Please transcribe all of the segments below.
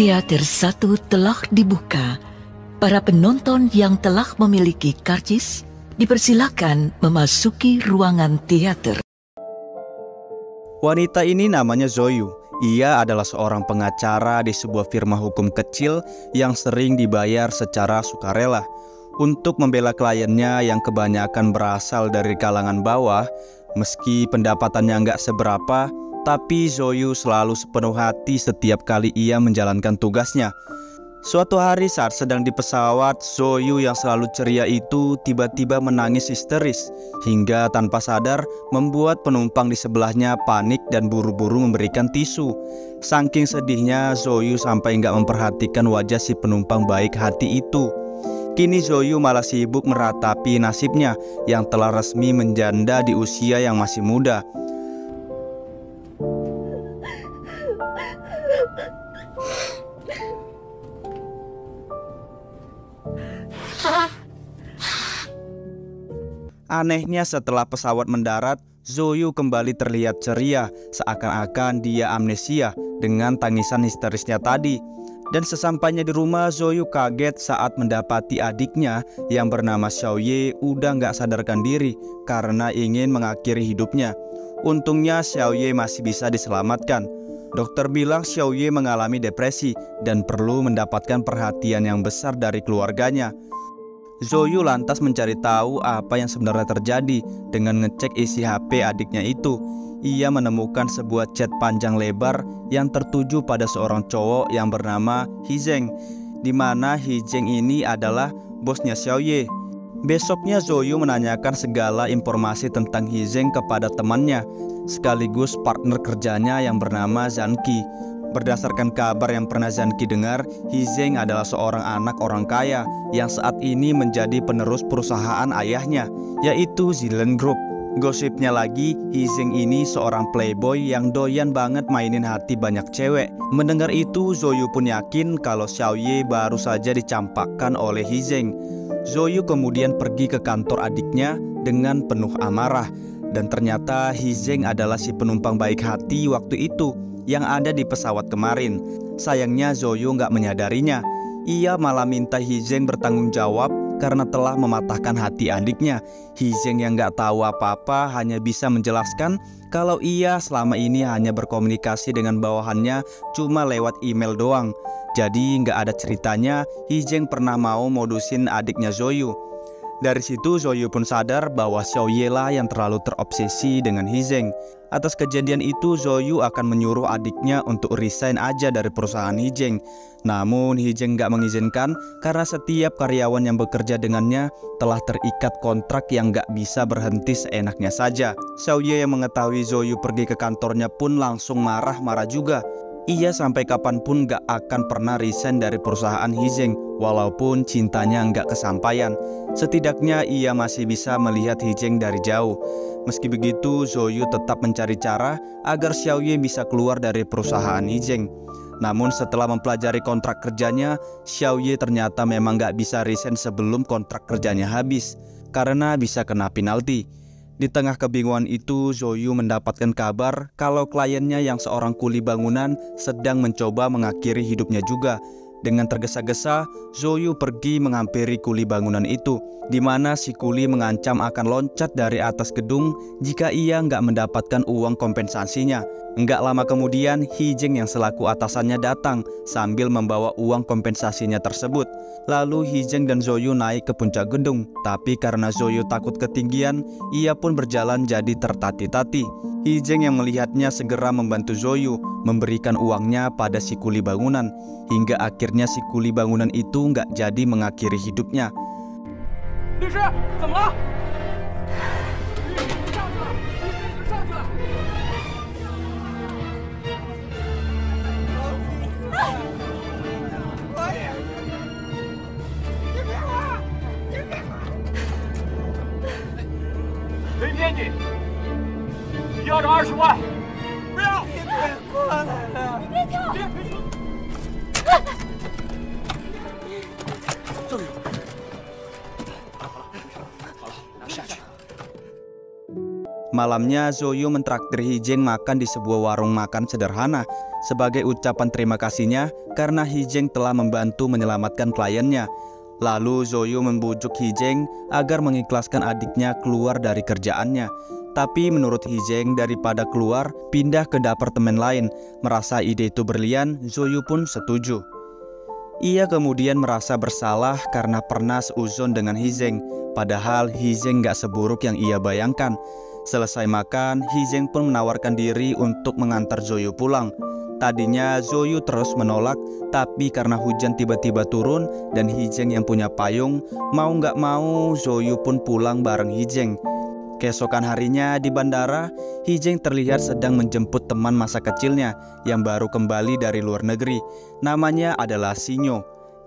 Teater 1 telah dibuka. Para penonton yang telah memiliki karcis dipersilakan memasuki ruangan teater. Wanita ini namanya Zoyu. Ia adalah seorang pengacara di sebuah firma hukum kecil yang sering dibayar secara sukarela. Untuk membela kliennya yang kebanyakan berasal dari kalangan bawah, meski pendapatannya nggak seberapa, tapi Zoyu selalu sepenuh hati setiap kali ia menjalankan tugasnya. Suatu hari saat sedang di pesawat, Zoyu yang selalu ceria itu tiba-tiba menangis histeris hingga tanpa sadar membuat penumpang di sebelahnya panik dan buru-buru memberikan tisu. Saking sedihnya, Zoyu sampai nggak memperhatikan wajah si penumpang baik hati itu. Kini Zoyu malah sibuk meratapi nasibnya yang telah resmi menjanda di usia yang masih muda. Anehnya setelah pesawat mendarat, Zoyu kembali terlihat ceria, seakan-akan dia amnesia dengan tangisan histerisnya tadi. Dan sesampainya di rumah, Zoyu kaget saat mendapati adiknya yang bernama Xiaoye udah nggak sadarkan diri karena ingin mengakhiri hidupnya. Untungnya Xiaoye masih bisa diselamatkan. Dokter bilang Xiaoye mengalami depresi dan perlu mendapatkan perhatian yang besar dari keluarganya. Zoyu lantas mencari tahu apa yang sebenarnya terjadi dengan ngecek isi HP adiknya itu. Ia menemukan sebuah chat panjang lebar yang tertuju pada seorang cowok yang bernama Hizeng, di mana Hizeng ini adalah bosnya Xiaoye. Besoknya Zoyu menanyakan segala informasi tentang Hizeng kepada temannya, sekaligus partner kerjanya yang bernama Zanqi. Berdasarkan kabar yang pernah Zanqi dengar, Hizeng adalah seorang anak orang kaya yang saat ini menjadi penerus perusahaan ayahnya, yaitu Zilen Group. Gosipnya lagi, Hizeng ini seorang playboy yang doyan banget mainin hati banyak cewek. Mendengar itu, Zoyu pun yakin kalau Xiaoye baru saja dicampakkan oleh Hizeng. Zoyu kemudian pergi ke kantor adiknya dengan penuh amarah. Dan ternyata Hizeng adalah si penumpang baik hati waktu itu yang ada di pesawat kemarin. Sayangnya Zoyu nggak menyadarinya. Ia malah minta Hizeng bertanggung jawab karena telah mematahkan hati adiknya. Hizeng yang nggak tahu apa-apa hanya bisa menjelaskan kalau ia selama ini hanya berkomunikasi dengan bawahannya cuma lewat email doang. Jadi nggak ada ceritanya Hizeng pernah mau modusin adiknya Zoyu. Dari situ Zoyu pun sadar bahwa Xiaoye lah yang terlalu terobsesi dengan Hizeng. Atas kejadian itu Zoyu akan menyuruh adiknya untuk resign aja dari perusahaan Hizeng. Namun Hizeng nggak mengizinkan karena setiap karyawan yang bekerja dengannya telah terikat kontrak yang nggak bisa berhenti seenaknya saja. Xiaoye yang mengetahui Zoyu pergi ke kantornya pun langsung marah-marah juga. Ia sampai kapanpun gak akan pernah resign dari perusahaan Hizeng, walaupun cintanya gak kesampaian. Setidaknya ia masih bisa melihat Hizeng dari jauh. Meski begitu, Zoyu tetap mencari cara agar Xiaoye bisa keluar dari perusahaan Hizeng. Namun setelah mempelajari kontrak kerjanya, Xiaoye ternyata memang gak bisa resign sebelum kontrak kerjanya habis, karena bisa kena penalti. Di tengah kebingungan itu, Zoyu mendapatkan kabar kalau kliennya yang seorang kuli bangunan sedang mencoba mengakhiri hidupnya juga. Dengan tergesa-gesa, Zoyu pergi menghampiri kuli bangunan itu, di mana si kuli mengancam akan loncat dari atas gedung jika ia nggak mendapatkan uang kompensasinya. Nggak lama kemudian, Hizeng yang selaku atasannya datang sambil membawa uang kompensasinya tersebut. Lalu Hizeng dan Zoyu naik ke puncak gedung, tapi karena Zoyu takut ketinggian, ia pun berjalan jadi tertati-tati. Hizeng yang melihatnya segera membantu Zoyu memberikan uangnya pada si kuli bangunan, hingga akhirnya si kuli bangunan itu nggak jadi mengakhiri hidupnya. 律师，怎么了？上去了！ 没骗你，你要这20万，不要！你别过来了！你别跳！这里有。好了，咱们下去。 Malamnya Zoyu mentraktir Hizeng makan di sebuah warung makan sederhana. sebagai ucapan terima kasihnya karena Hijeng telah membantu menyelamatkan kliennya. Lalu Zoyu membujuk Hijeng agar mengikhlaskan adiknya keluar dari kerjaannya. Tapi menurut Hijeng, daripada keluar, pindah ke apartemen lain. Merasa ide itu brilian, Zoyu pun setuju. Ia kemudian merasa bersalah karena pernah seuzon dengan Hijeng, padahal Hijeng gak seburuk yang ia bayangkan. Selesai makan, Hijeng pun menawarkan diri untuk mengantar Zoyu pulang. Tadinya Zoyu terus menolak, tapi karena hujan tiba-tiba turun dan Hijeng yang punya payung, mau gak mau Zoyu pun pulang bareng Hijeng. Keesokan harinya di bandara, Hijeng terlihat sedang menjemput teman masa kecilnya yang baru kembali dari luar negeri. Namanya adalah Sinyo.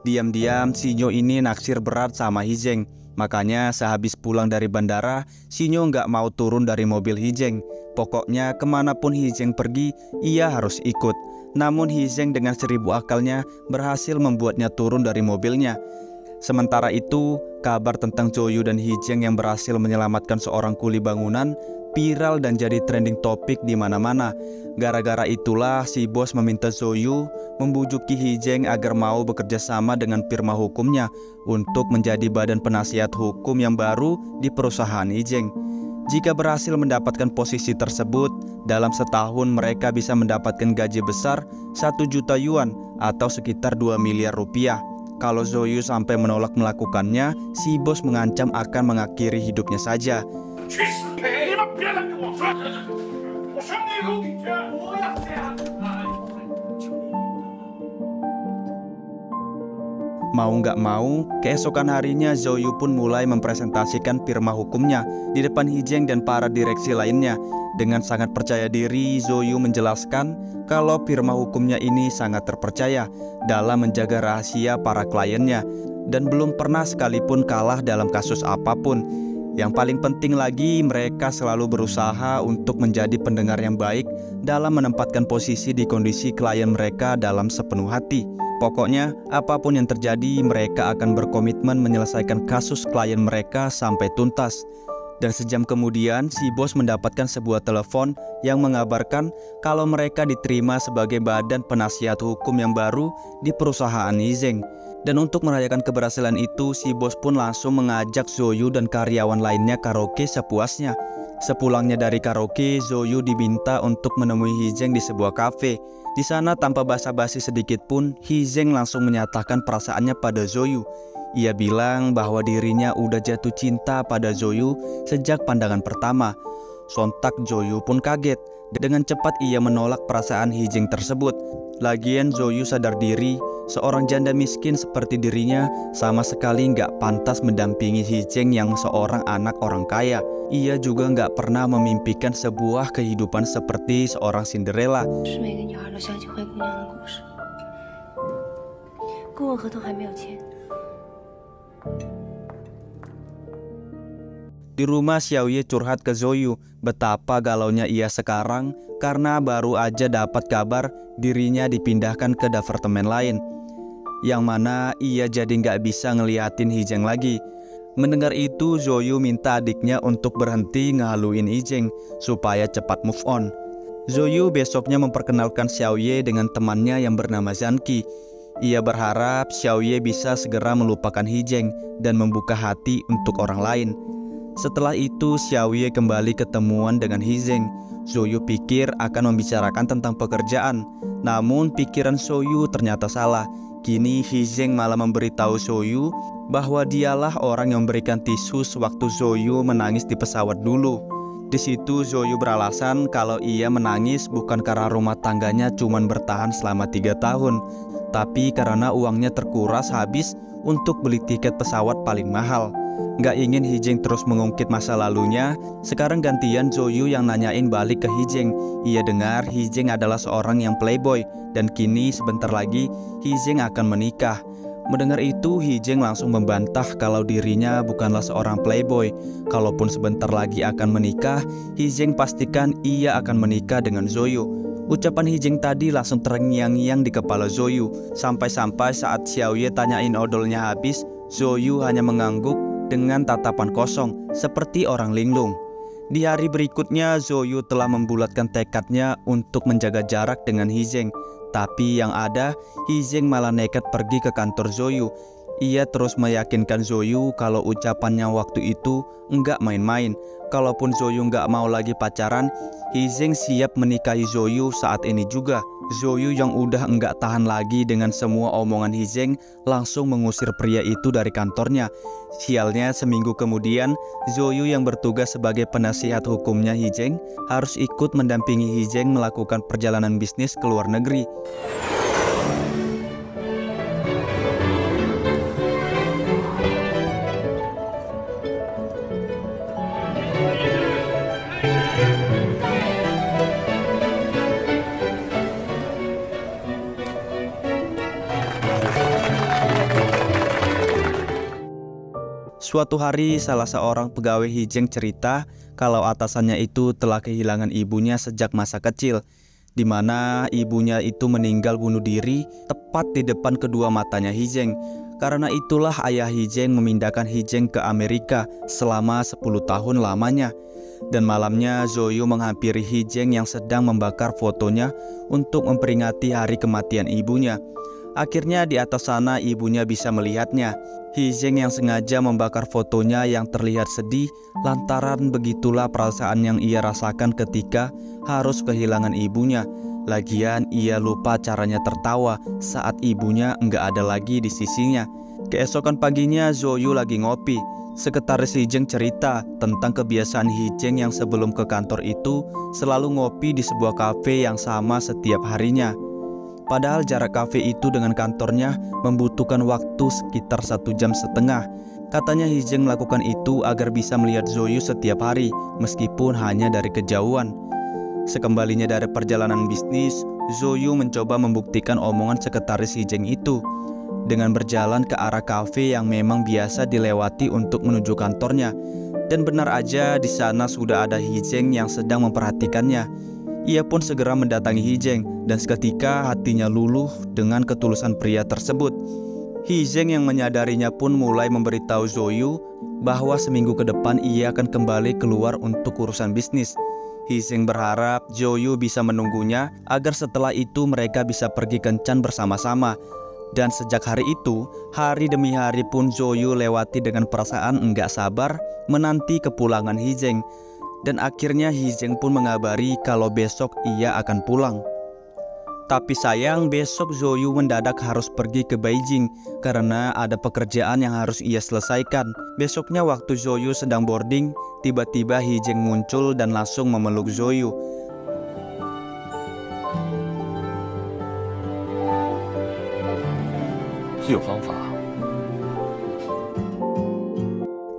Diam-diam Sinyo ini naksir berat sama Hijeng. Makanya sehabis pulang dari bandara, Sinyo nggak mau turun dari mobil Hijeng. Pokoknya kemanapun Hijeng pergi, ia harus ikut. Namun Hijeng dengan 1000 akalnya berhasil membuatnya turun dari mobilnya. Sementara itu, kabar tentang Zoyu dan Hijeng yang berhasil menyelamatkan seorang kuli bangunan viral dan jadi trending topik di mana-mana. Gara-gara itulah si bos meminta Zoyu membujuki Hijeng agar mau bekerja sama dengan firma hukumnya untuk menjadi badan penasihat hukum yang baru di perusahaan Hijeng. Jika berhasil mendapatkan posisi tersebut, dalam setahun mereka bisa mendapatkan gaji besar 1 juta yuan atau sekitar 2 miliar rupiah. Kalau Zoyu sampai menolak melakukannya, si bos mengancam akan mengakhiri hidupnya saja. Mau nggak mau, keesokan harinya Zoyu pun mulai mempresentasikan firma hukumnya di depan Hijeng dan para direksi lainnya. Dengan sangat percaya diri, Zoyu menjelaskan kalau firma hukumnya ini sangat terpercaya dalam menjaga rahasia para kliennya dan belum pernah sekalipun kalah dalam kasus apapun. Yang paling penting lagi, mereka selalu berusaha untuk menjadi pendengar yang baik dalam menempatkan posisi di kondisi klien mereka dalam sepenuh hati. Pokoknya, apapun yang terjadi, mereka akan berkomitmen menyelesaikan kasus klien mereka sampai tuntas. Dan sejam kemudian, si bos mendapatkan sebuah telepon yang mengabarkan kalau mereka diterima sebagai badan penasihat hukum yang baru di perusahaan Hijeng. Dan untuk merayakan keberhasilan itu, si bos pun langsung mengajak Zoyu dan karyawan lainnya karaoke sepuasnya. Sepulangnya dari karaoke, Zoyu diminta untuk menemui Hijeng di sebuah kafe. Di sana tanpa basa-basi sedikit pun, Hijeng langsung menyatakan perasaannya pada Zoyu. Ia bilang bahwa dirinya udah jatuh cinta pada Zoyu sejak pandangan pertama. Sontak Zoyu pun kaget. Dengan cepat ia menolak perasaan Hijeng tersebut. Lagian Zoyu sadar diri, seorang janda miskin seperti dirinya sama sekali nggak pantas mendampingi Hijeng yang seorang anak orang kaya. Ia juga nggak pernah memimpikan sebuah kehidupan seperti seorang Cinderella. Di rumah, Xiaoye curhat ke Zoyu betapa galaunya ia sekarang karena baru aja dapat kabar dirinya dipindahkan ke apartemen lain, yang mana ia jadi nggak bisa ngeliatin Hijeng lagi. Mendengar itu, Zoyu minta adiknya untuk berhenti ngehaluin Hijeng supaya cepat move on. Zoyu besoknya memperkenalkan Xiaoye dengan temannya yang bernama Zanqi. Ia berharap Xiaoye bisa segera melupakan Hijeng dan membuka hati untuk orang lain. Setelah itu, Xiaoye kembali ketemuan dengan Hijeng. Zoyu pikir akan membicarakan tentang pekerjaan, namun pikiran Zoyu ternyata salah. Kini Hijeng malah memberitahu Zoyu bahwa dialah orang yang memberikan tisu sewaktu Zoyu menangis di pesawat dulu. Di situ Zoyu beralasan kalau ia menangis bukan karena rumah tangganya cuma bertahan selama 3 tahun, tapi karena uangnya terkuras habis untuk beli tiket pesawat paling mahal. Nggak ingin Hijeng terus mengungkit masa lalunya, sekarang gantian Zoyu yang nanyain balik ke Hijeng. Ia dengar Hijeng adalah seorang yang playboy dan kini sebentar lagi Hijeng akan menikah. Mendengar itu, Hijeng langsung membantah kalau dirinya bukanlah seorang playboy. Kalaupun sebentar lagi akan menikah, Hijeng pastikan ia akan menikah dengan Zoyu. Ucapan Hijeng tadi langsung terngiang-ngiang di kepala Zoyu. Sampai-sampai saat Xiaoye tanyain odolnya habis, Zoyu hanya mengangguk dengan tatapan kosong seperti orang linglung. Di hari berikutnya, Zoyu telah membulatkan tekadnya untuk menjaga jarak dengan Hizeng. Tapi yang ada, Hizeng malah nekat pergi ke kantor Zoyu. Ia terus meyakinkan Zoyu kalau ucapannya waktu itu enggak main-main. Kalaupun Zoyu enggak mau lagi pacaran, Hizeng siap menikahi Zoyu saat ini juga. Zoyu yang udah enggak tahan lagi dengan semua omongan Hizeng langsung mengusir pria itu dari kantornya. Sialnya, seminggu kemudian, Zoyu yang bertugas sebagai penasihat hukumnya Hizeng harus ikut mendampingi Hizeng melakukan perjalanan bisnis ke luar negeri. Suatu hari, salah seorang pegawai Hizeng cerita kalau atasannya itu telah kehilangan ibunya sejak masa kecil, di mana ibunya itu meninggal bunuh diri tepat di depan kedua matanya Hizeng. Karena itulah ayah Hizeng memindahkan Hizeng ke Amerika selama 10 tahun lamanya. Dan malamnya Zoyu menghampiri Hizeng yang sedang membakar fotonya untuk memperingati hari kematian ibunya. Akhirnya di atas sana ibunya bisa melihatnya. Hizeng yang sengaja membakar fotonya yang terlihat sedih lantaran begitulah perasaan yang ia rasakan ketika harus kehilangan ibunya. Lagian ia lupa caranya tertawa saat ibunya enggak ada lagi di sisinya. Keesokan paginya Zoyu lagi ngopi. Sekretaris Hizeng cerita tentang kebiasaan Hizeng yang sebelum ke kantor itu selalu ngopi di sebuah kafe yang sama setiap harinya. Padahal jarak kafe itu dengan kantornya membutuhkan waktu sekitar 1,5 jam. Katanya Hizeng melakukan itu agar bisa melihat Zoyu setiap hari, meskipun hanya dari kejauhan. Sekembalinya dari perjalanan bisnis, Zoyu mencoba membuktikan omongan sekretaris Hizeng itu dengan berjalan ke arah kafe yang memang biasa dilewati untuk menuju kantornya. Dan benar aja di sana sudah ada Hizeng yang sedang memperhatikannya. Ia pun segera mendatangi Hizeng dan seketika hatinya luluh dengan ketulusan pria tersebut. Hizeng yang menyadarinya pun mulai memberitahu Zoyu bahwa seminggu ke depan ia akan kembali keluar untuk urusan bisnis. Hizeng berharap Zoyu bisa menunggunya agar setelah itu mereka bisa pergi kencan bersama-sama. Dan sejak hari itu, hari demi hari pun Zoyu lewati dengan perasaan enggak sabar menanti kepulangan Hizeng. Dan akhirnya Hizeng pun mengabari kalau besok ia akan pulang. Tapi sayang, besok Zoyu mendadak harus pergi ke Beijing karena ada pekerjaan yang harus ia selesaikan. Besoknya waktu Zoyu sedang boarding, tiba-tiba Hizeng muncul dan langsung memeluk Zoyu.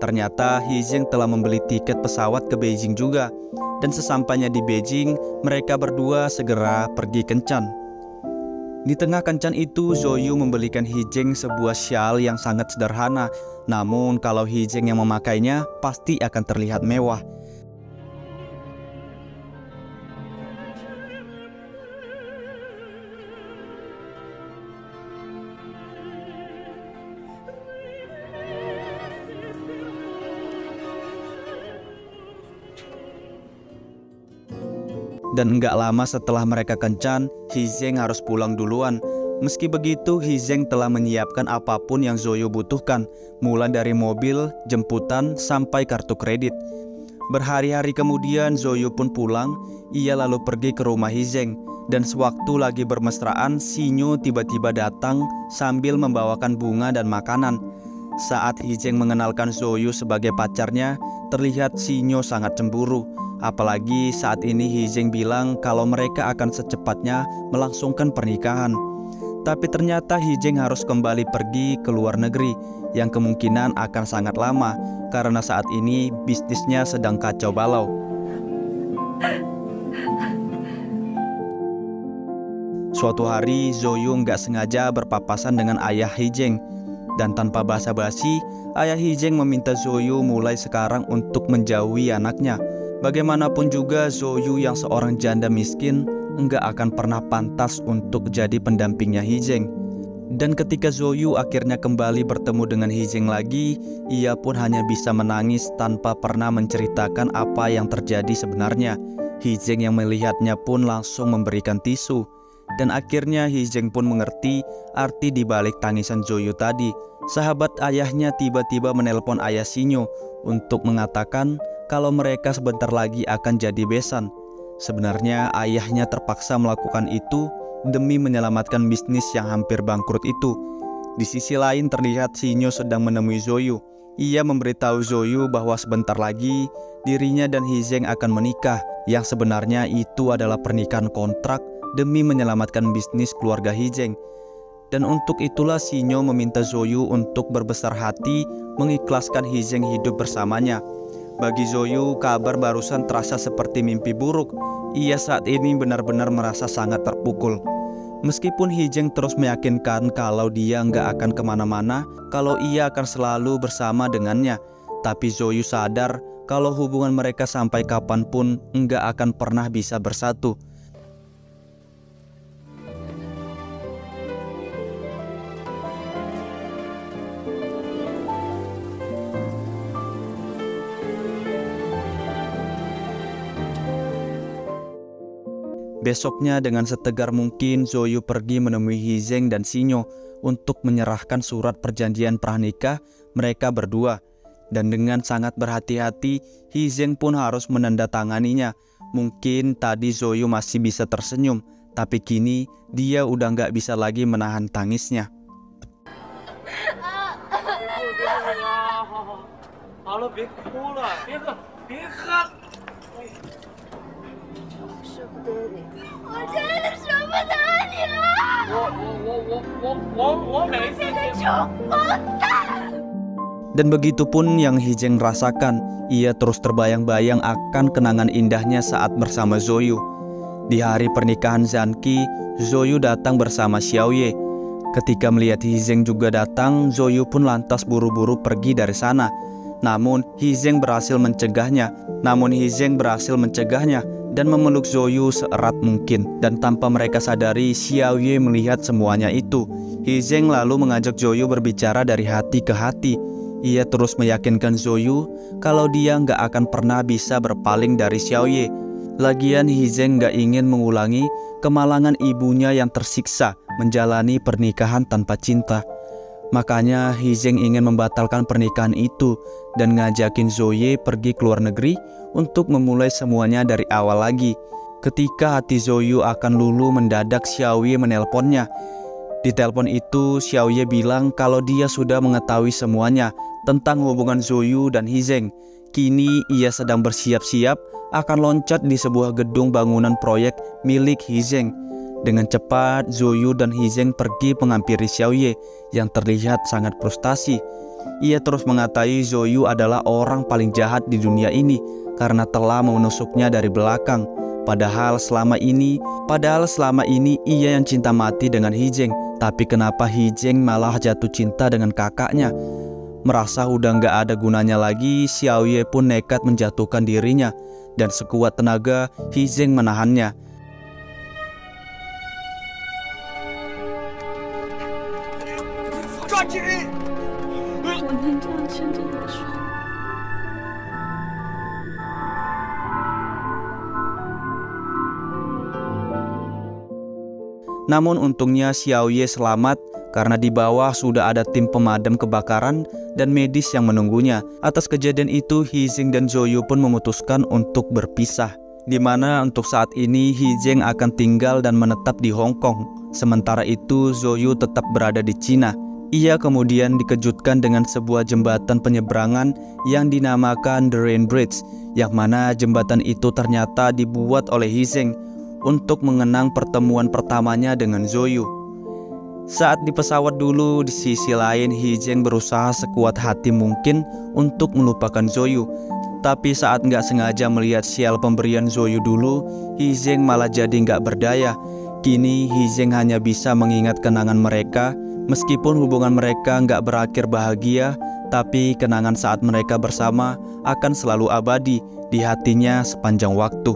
Ternyata Hizeng telah membeli tiket pesawat ke Beijing juga. Dan sesampainya di Beijing, mereka berdua segera pergi kencan. Di tengah kencan itu, Zoyu membelikan Hizeng sebuah syal yang sangat sederhana. Namun kalau Hizeng yang memakainya, pasti akan terlihat mewah. Dan enggak lama setelah mereka kencan, Hizeng harus pulang duluan. Meski begitu, Hizeng telah menyiapkan apapun yang Zoyu butuhkan, mulai dari mobil, jemputan, sampai kartu kredit. Berhari-hari kemudian Zoyu pun pulang. Ia lalu pergi ke rumah Hizeng. Dan sewaktu lagi bermesraan, Sinyo tiba-tiba datang sambil membawakan bunga dan makanan. Saat Hizeng mengenalkan Zoyu sebagai pacarnya, terlihat Sinyo sangat cemburu. Apalagi saat ini Hizeng bilang kalau mereka akan secepatnya melangsungkan pernikahan. Tapi ternyata Hizeng harus kembali pergi ke luar negeri yang kemungkinan akan sangat lama karena saat ini bisnisnya sedang kacau balau. Suatu hari Zoyu nggak sengaja berpapasan dengan ayah Hizeng. Dan tanpa basa-basi, ayah Hizeng meminta Zoyu mulai sekarang untuk menjauhi anaknya. Bagaimanapun juga Zoyu yang seorang janda miskin enggak akan pernah pantas untuk jadi pendampingnya Hizeng. Dan ketika Zoyu akhirnya kembali bertemu dengan Hizeng lagi, ia pun hanya bisa menangis tanpa pernah menceritakan apa yang terjadi sebenarnya. Hizeng yang melihatnya pun langsung memberikan tisu. Dan akhirnya Hizeng pun mengerti arti dibalik tangisan Zoyu tadi. Sahabat ayahnya tiba-tiba menelpon ayah Sinyo untuk mengatakan kalau mereka sebentar lagi akan jadi besan. Sebenarnya ayahnya terpaksa melakukan itu demi menyelamatkan bisnis yang hampir bangkrut itu. Di sisi lain terlihat Sinyo sedang menemui Zoyu. Ia memberitahu Zoyu bahwa sebentar lagi dirinya dan Hizeng akan menikah, yang sebenarnya itu adalah pernikahan kontrak demi menyelamatkan bisnis keluarga Hizeng. Dan untuk itulah Sinyo meminta Zoyu untuk berbesar hati mengikhlaskan Hizeng hidup bersamanya. Bagi Zoyu, kabar barusan terasa seperti mimpi buruk. Ia saat ini benar-benar merasa sangat terpukul. Meskipun Hizeng terus meyakinkan kalau dia nggak akan kemana-mana, kalau ia akan selalu bersama dengannya. Tapi Zoyu sadar kalau hubungan mereka sampai kapanpun nggak akan pernah bisa bersatu. Besoknya dengan setegar mungkin Zoyu pergi menemui Hizeng dan Sinyo untuk menyerahkan surat perjanjian pranikah mereka berdua. Dan dengan sangat berhati-hati, Hizeng pun harus menandatanganinya. Mungkin tadi Zoyu masih bisa tersenyum, tapi kini dia udah nggak bisa lagi menahan tangisnya. Halo,别哭了，别看。舍不得你，我真的舍不得你了。我每次你这穷光蛋！ Dan begitu pun yang Hizeng rasakan, ia terus terbayang-bayang akan kenangan indahnya saat bersama Zoyu. Di hari pernikahan Zanki, Zoyu datang bersama Xiaoye. Ketika melihat Hizeng juga datang, Zoyu pun lantas buru-buru pergi dari sana. Namun Hizeng berhasil mencegahnya dan memeluk Zoyu seerat mungkin. Dan tanpa mereka sadari, Xiaoye melihat semuanya itu. Hizeng lalu mengajak Zoyu berbicara dari hati ke hati. Ia terus meyakinkan Zoyu kalau dia nggak akan pernah bisa berpaling dari Xiaoye. Lagian Hizeng nggak ingin mengulangi kemalangan ibunya yang tersiksa menjalani pernikahan tanpa cinta. Makanya Hizeng ingin membatalkan pernikahan itu dan ngajakin Zoye pergi ke luar negeri untuk memulai semuanya dari awal lagi. Ketika hati Zoyu akan luluh, mendadak Xiaoye menelponnya. Di telepon itu Xiaoye bilang kalau dia sudah mengetahui semuanya tentang hubungan Zoyu dan Hizeng. Kini ia sedang bersiap-siap akan loncat di sebuah gedung bangunan proyek milik Hizeng. Dengan cepat Zoyu dan Hizeng pergi menghampiri Xiaoye yang terlihat sangat frustasi. Ia terus mengatai Zoyu adalah orang paling jahat di dunia ini karena telah menusuknya dari belakang. Padahal selama ini ia yang cinta mati dengan Hizeng. Tapi kenapa Hizeng malah jatuh cinta dengan kakaknya? Merasa udah nggak ada gunanya lagi, Xiaoye pun nekat menjatuhkan dirinya. Dan sekuat tenaga Hizeng menahannya. Namun untungnya Xiaoye selamat karena di bawah sudah ada tim pemadam kebakaran dan medis yang menunggunya. Atas kejadian itu Hizeng dan Zoyu pun memutuskan untuk berpisah, di mana untuk saat ini Hizeng akan tinggal dan menetap di Hong Kong. Sementara itu Zoyu tetap berada di Cina. Ia kemudian dikejutkan dengan sebuah jembatan penyeberangan yang dinamakan The Rain Bridge, yang mana jembatan itu ternyata dibuat oleh Hizeng untuk mengenang pertemuan pertamanya dengan Zoyu. Saat di pesawat dulu, di sisi lain Hizeng berusaha sekuat hati mungkin untuk melupakan Zoyu. Tapi saat nggak sengaja melihat sial pemberian Zoyu dulu, Hizeng malah jadi nggak berdaya. Kini Hizeng hanya bisa mengingat kenangan mereka. Meskipun hubungan mereka nggak berakhir bahagia, tapi kenangan saat mereka bersama akan selalu abadi di hatinya sepanjang waktu.